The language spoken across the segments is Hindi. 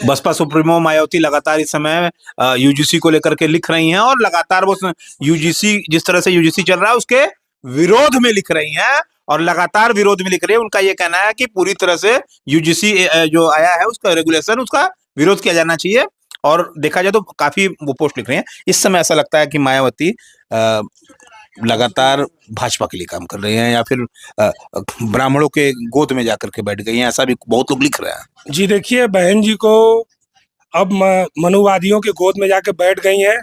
बसपा सुप्रीमो मायावती लगातार इस समय यूजीसी को लेकर के लिख रही हैं और लगातार वो यूजीसी जिस तरह से यूजीसी चल रहा है उसके विरोध में लिख रही हैं और लगातार विरोध में लिख रही है। उनका ये कहना है कि पूरी तरह से यूजीसी जो आया है उसका रेगुलेशन उसका विरोध किया जाना चाहिए। और देखा जाए तो काफी वो पोस्ट लिख रही हैं। इस समय ऐसा लगता है कि मायावती लगातार भाजपा के लिए काम कर रहे हैं या फिर ब्राह्मणों के गोद में जाकर के बैठ गई हैं, ऐसा भी बहुत लोग लिख रहे हैं। जी देखिए, बहन जी को अब मनुवादियों के गोद में जाके बैठ गई हैं।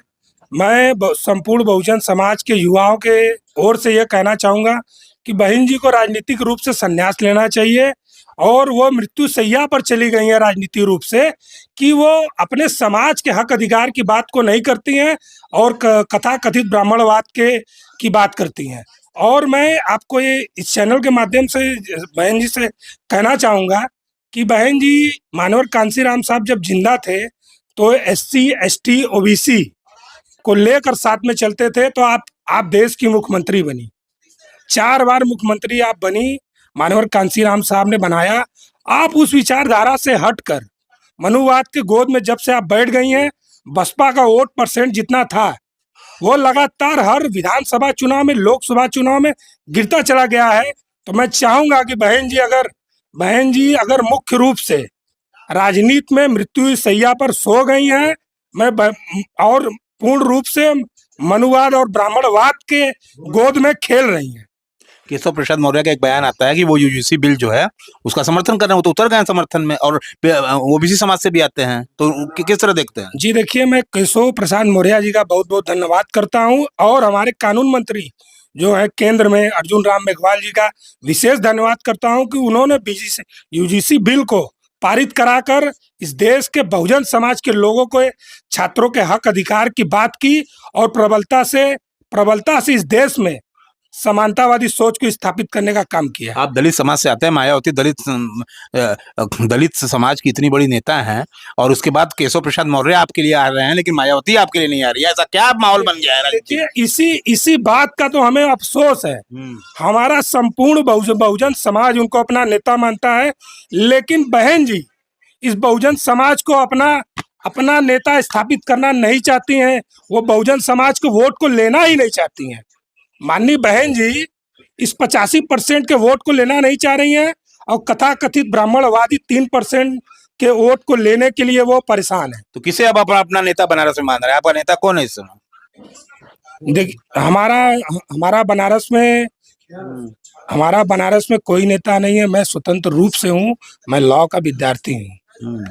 मैं संपूर्ण बहुजन समाज के युवाओं के ओर से यह कहना चाहूँगा कि बहन जी को राजनीतिक रूप से संन्यास लेना चाहिए और वो मृत्यु शैया पर चली गई हैं राजनीतिक रूप से कि वो अपने समाज के हक अधिकार की बात को नहीं करती हैं और कथा कथित ब्राह्मणवाद के की बात करती हैं। और मैं आपको ये इस चैनल के माध्यम से बहन जी से कहना चाहूँगा कि बहन जी मानवर कांसीराम साहब जब जिंदा थे तो एससी एसटी ओबीसी को लेकर साथ में चलते थे। तो आप देश की मुख्यमंत्री बनी, 4 बार मुख्यमंत्री आप बनी, मानवर कांसीराम साहब ने बनाया। आप उस विचारधारा से हटकर मनुवाद के गोद में जब से आप बैठ गई हैं, बसपा का वोट परसेंट जितना था वो लगातार हर विधानसभा चुनाव में, लोकसभा चुनाव में गिरता चला गया है। तो मैं चाहूंगा कि बहन जी अगर मुख्य रूप से राजनीति में मृत्यु शैया पर सो गई हैं, और पूर्ण रूप से मनुवाद और ब्राह्मणवाद के गोद में खेल रही हैं। केशव प्रसाद मौर्य का एक बयान आता है कि वो यूजीसी बिल जो है उसका समर्थन कर रहे हैं, वो तो उतर गए हैं समर्थन में और ओबीसी समाज से भी आते हैं, तो किस तरह देखते हैं? जी देखिए, मैं केशव प्रसाद मौर्य जी का बहुत बहुत धन्यवाद करता हूं और हमारे कानून मंत्री जो है केंद्र में अर्जुन राम मेघवाल जी का विशेष धन्यवाद करता हूं कि उन्होंने यूजीसी बिल को पारित कराकर इस देश के बहुजन समाज के लोगों को, छात्रों के हक अधिकार की बात की और प्रबलता से इस देश में समानतावादी सोच को स्थापित करने का काम किया। आप दलित समाज से आते हैं, मायावती दलित समाज की इतनी बड़ी नेता हैं और उसके बाद केशव प्रसाद मौर्य आपके लिए आ रहे हैं लेकिन मायावती आपके लिए नहीं आ रही है, ऐसा क्या माहौल बन गया है? देखिए, इसी बात का तो हमें अफसोस है। हमारा संपूर्ण बहुजन समाज उनको अपना नेता मानता है, लेकिन बहन जी इस बहुजन समाज को अपना नेता स्थापित करना नहीं चाहती हैं। वो बहुजन समाज को वोट को लेना ही नहीं चाहती हैं। माननीय बहन जी इस 85% के वोट को लेना नहीं चाह रही हैं और कथा कथित ब्राह्मणवादी 3% के वोट को लेने के लिए वो परेशान है। तो किसे अब अपना नेता बनारस में मान रहे हैं? आपका नेता कौन है इस समय? देखिए, हमारा बनारस में कोई नेता नहीं है। मैं स्वतंत्र रूप से हूँ, मैं लॉ का विद्यार्थी हूँ।